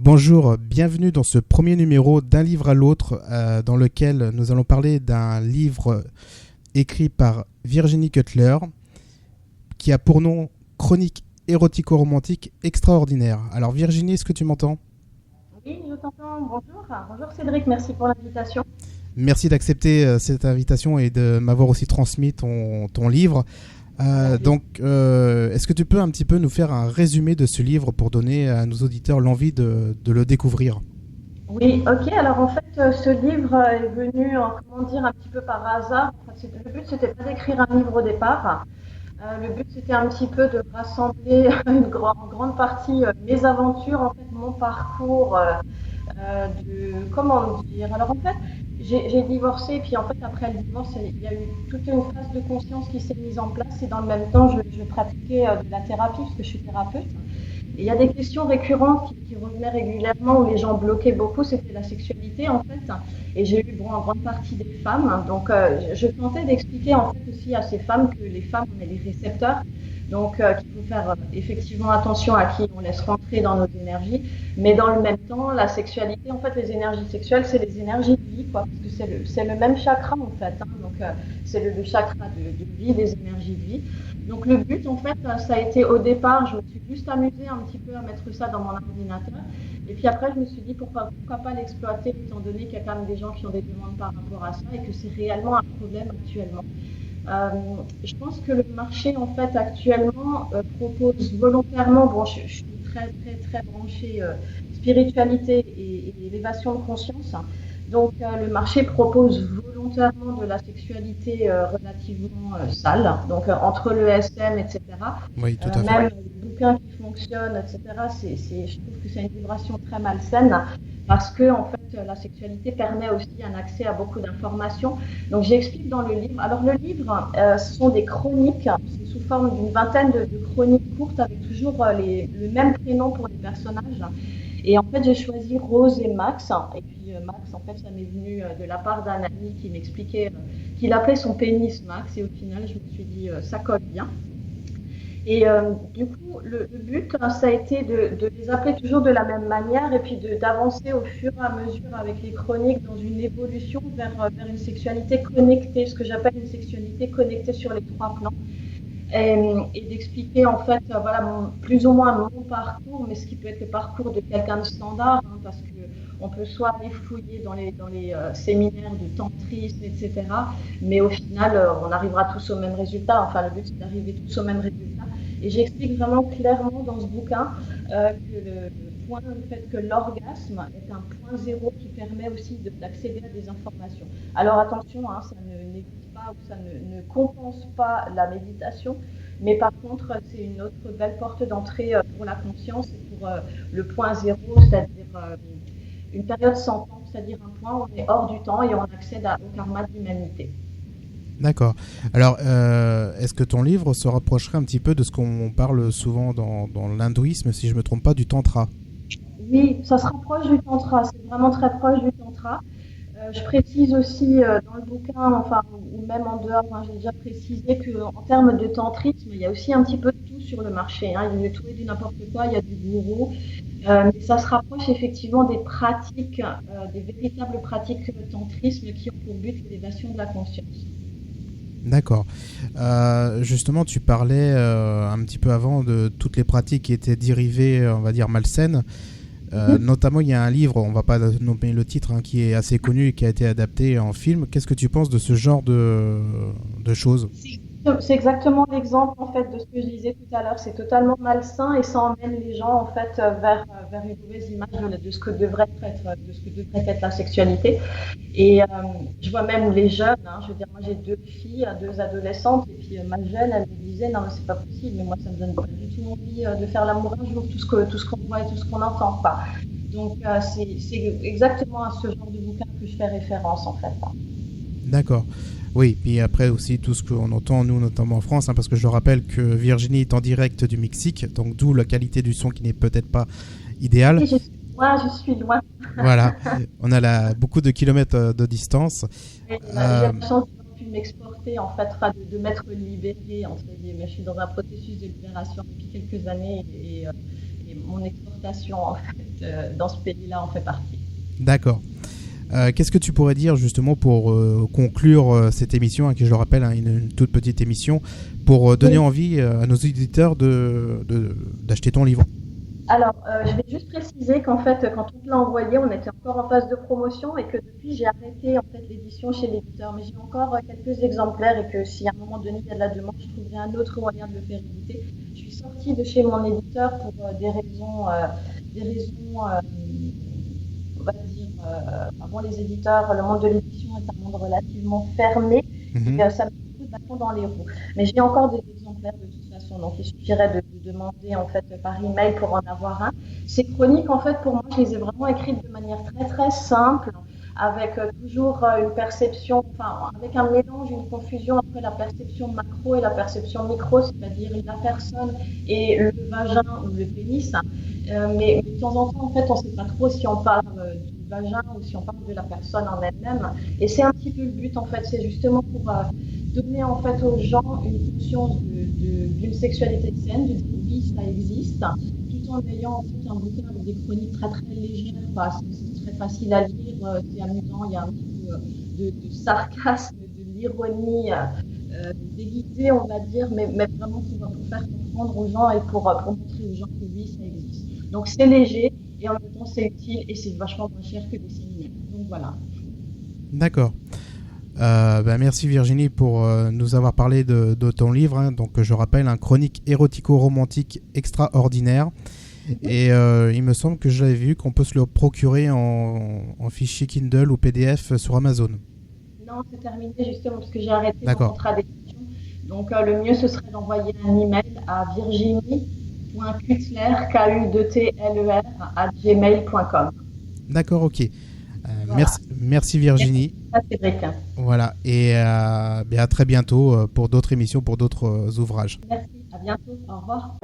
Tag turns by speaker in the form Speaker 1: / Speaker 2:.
Speaker 1: Bonjour, bienvenue dans ce premier numéro d'un livre à l'autre dans lequel nous allons parler d'un livre écrit par Virginie Cutler qui a pour nom Chronique érotico-romantique extraordinaire. Alors Virginie, est-ce que tu m'entends ?
Speaker 2: Oui, je t'entends. Bonjour. Bonjour Cédric, merci pour l'invitation.
Speaker 1: Merci d'accepter cette invitation et de m'avoir aussi transmis ton livre. Est-ce que tu peux un petit peu nous faire un résumé de ce livre pour donner à nos auditeurs l'envie de le découvrir ?
Speaker 2: Oui, ok. Alors en fait, ce livre est venu, comment dire, un petit peu par hasard. Enfin, le but, c'était pas d'écrire un livre au départ. Le but, c'était un petit peu de rassembler en grande partie mes aventures, en fait, mon parcours, comment dire. Alors en fait, j'ai divorcé, et puis en fait, après le divorce, il y a eu toute une phase de conscience qui s'est mise en place, et dans le même temps, je pratiquais de la thérapie, parce que je suis thérapeute. Et il y a des questions récurrentes qui revenaient régulièrement, où les gens bloquaient beaucoup, c'était la sexualité, en fait. Et j'ai eu en grande partie des femmes. Donc, je tentais d'expliquer, en fait, aussi à ces femmes que les femmes, on est les récepteurs. Donc, qu'il faut faire effectivement attention à qui on laisse rentrer dans nos énergies. Mais dans le même temps, la sexualité, en fait, les énergies sexuelles, c'est les énergies de vie, quoi. Parce que c'est le même chakra, en fait. Donc, c'est le chakra de vie, des énergies de vie. Donc, le but, en fait, ça a été au départ, je me suis juste amusée un petit peu à mettre ça dans mon ordinateur. Et puis après, je me suis dit pourquoi pas l'exploiter, étant donné qu'il y a quand même des gens qui ont des demandes par rapport à ça et que c'est réellement un problème actuellement. Je pense que le marché, en fait, actuellement, propose volontairement, bon, je suis très, très, très branchée spiritualité et élévation de conscience. Donc, le marché propose volontairement de la sexualité relativement sale, donc entre le SM, etc.
Speaker 1: Oui, tout à fait.
Speaker 2: Même les bouquins qui fonctionnent, etc. Je trouve que c'est une vibration très malsaine parce que, en fait, la sexualité permet aussi un accès à beaucoup d'informations. Donc, j'explique dans le livre. Alors, le livre, ce sont des chroniques, c'est sous forme d'une vingtaine de chroniques courtes avec toujours le même prénom pour les personnages. Et en fait, j'ai choisi Rose et Max. Et puis, Max, en fait, ça m'est venu de la part d'un ami qui m'expliquait qu'il appelait son pénis Max. Et au final, je me suis dit, ça colle bien. Et du coup, le but, ça a été de les appeler toujours de la même manière et puis d'avancer au fur et à mesure avec les chroniques dans une évolution vers une sexualité connectée, ce que j'appelle une sexualité connectée sur les trois plans. Et d'expliquer en fait voilà plus ou moins mon parcours, mais ce qui peut être le parcours de quelqu'un de standard, hein, parce que on peut soit aller fouiller dans les séminaires de tantrisme, etc. Mais au final, on arrivera tous au même résultat. Enfin, le but c'est d'arriver tous au même résultat. Et j'explique vraiment clairement dans ce bouquin que le fait que l'orgasme est un point zéro qui permet aussi d'accéder à des informations. Alors attention, hein, ça n'évite pas ou ça ne compense pas la méditation, mais par contre, c'est une autre belle porte d'entrée pour la conscience et pour le point zéro, c'est-à-dire une période sans temps, c'est-à-dire un point où on est hors du temps et on accède au karma de l'humanité.
Speaker 1: D'accord. Alors, est-ce que ton livre se rapprocherait un petit peu de ce qu'on parle souvent dans l'hindouisme, si je ne me trompe pas, du tantra ?
Speaker 2: Oui, ça se rapproche du tantra, c'est vraiment très proche du tantra. Je précise aussi dans le bouquin, enfin, ou même en dehors, hein, j'ai déjà précisé qu'en termes de tantrisme, il y a aussi un petit peu de tout sur le marché. Hein. Il y a du tout et du n'importe quoi, il y a du gourou. Mais ça se rapproche effectivement des pratiques, des véritables pratiques tantrisme qui ont pour but l'élévation de la conscience.
Speaker 1: D'accord. Justement, tu parlais un petit peu avant de toutes les pratiques qui étaient dérivées, on va dire, malsaines. Notamment, il y a un livre, on ne va pas nommer le titre, hein, qui est assez connu et qui a été adapté en film. Qu'est-ce que tu penses de ce genre de choses ?
Speaker 2: C'est exactement l'exemple en fait de ce que je disais tout à l'heure. C'est totalement malsain et ça emmène les gens en fait vers une mauvaise image de ce que devrait être la sexualité. Et je vois même les jeunes. Hein, je veux dire, moi j'ai deux filles, deux adolescentes, et puis ma jeune, elle me disait non mais c'est pas possible. Mais moi ça me donne pas du tout envie de faire l'amour un jour. Tout ce qu'on voit et tout ce qu'on entend pas. Donc c'est exactement à ce genre de bouquin que je fais référence en fait.
Speaker 1: D'accord. Oui, puis après aussi tout ce qu'on entend, nous notamment en France, hein, parce que je rappelle que Virginie est en direct du Mexique, donc d'où la qualité du son qui n'est peut-être pas idéale.
Speaker 2: Oui, je suis loin.
Speaker 1: Voilà, on a beaucoup de kilomètres de distance.
Speaker 2: J'ai la chance d'avoir pu m'exporter, en fait, de m'être libérée, entre guillemets. Je suis dans un processus de libération depuis quelques années et mon exportation, en fait, dans ce pays-là en fait partie.
Speaker 1: D'accord. Qu'est-ce que tu pourrais dire justement pour conclure cette émission, qui je le rappelle, une toute petite émission, pour donner envie à nos auditeurs d'acheter ton livre?
Speaker 2: Alors, je vais juste préciser qu'en fait, quand on te l'a envoyé, on était encore en phase de promotion et que depuis, j'ai arrêté en fait l'édition chez l'éditeur. Mais j'ai encore quelques exemplaires et que si à un moment donné, il y a de la demande, je trouverai un autre moyen de le faire éditer. Je suis sortie de chez mon éditeur pour des raisons, on va dire, avant les éditeurs, le monde de l'édition est un monde relativement fermé. Et, ça me met le bâton dans les roues. Mais j'ai encore des exemplaires de toute façon, donc il suffirait de demander en fait par email pour en avoir un. Ces chroniques, en fait, pour moi, je les ai vraiment écrites de manière très très simple, avec toujours une perception, enfin, avec un mélange, une confusion entre la perception macro et la perception micro, c'est-à-dire la personne et le vagin ou le pénis. Mais de temps en temps, en fait, on ne sait pas trop si on parle du vagin ou si on parle de la personne en elle-même. Et c'est un petit peu le but, en fait, c'est justement pour donner en fait aux gens une conscience d'une sexualité saine, de dire oui, ça existe, tout en ayant en fait un bouquin avec des chroniques très très légères, c'est très facile à lire, c'est amusant, il y a un petit peu de sarcasme, de l'ironie déguisée, on va dire, mais vraiment pour faire comprendre aux gens et pour montrer aux gens que oui, ça existe. Donc c'est léger et en même temps c'est utile et c'est vachement moins cher que des séminaires. Donc voilà.
Speaker 1: D'accord. Merci Virginie pour nous avoir parlé de ton livre, donc je rappelle, un chronique érotico-romantique extraordinaire, et il me semble que j'avais vu qu'on peut se le procurer en fichier Kindle ou PDF sur Amazon.
Speaker 2: Non, c'est terminé justement parce que j'ai arrêté mon contrat d'édition, donc le mieux ce serait d'envoyer un email à virginie.kutler@gmail.com.
Speaker 1: D'accord, ok. Voilà. Merci Virginie.
Speaker 2: Cédric.
Speaker 1: Voilà, et à très bientôt pour d'autres émissions, pour d'autres ouvrages.
Speaker 2: Merci, à bientôt, au revoir.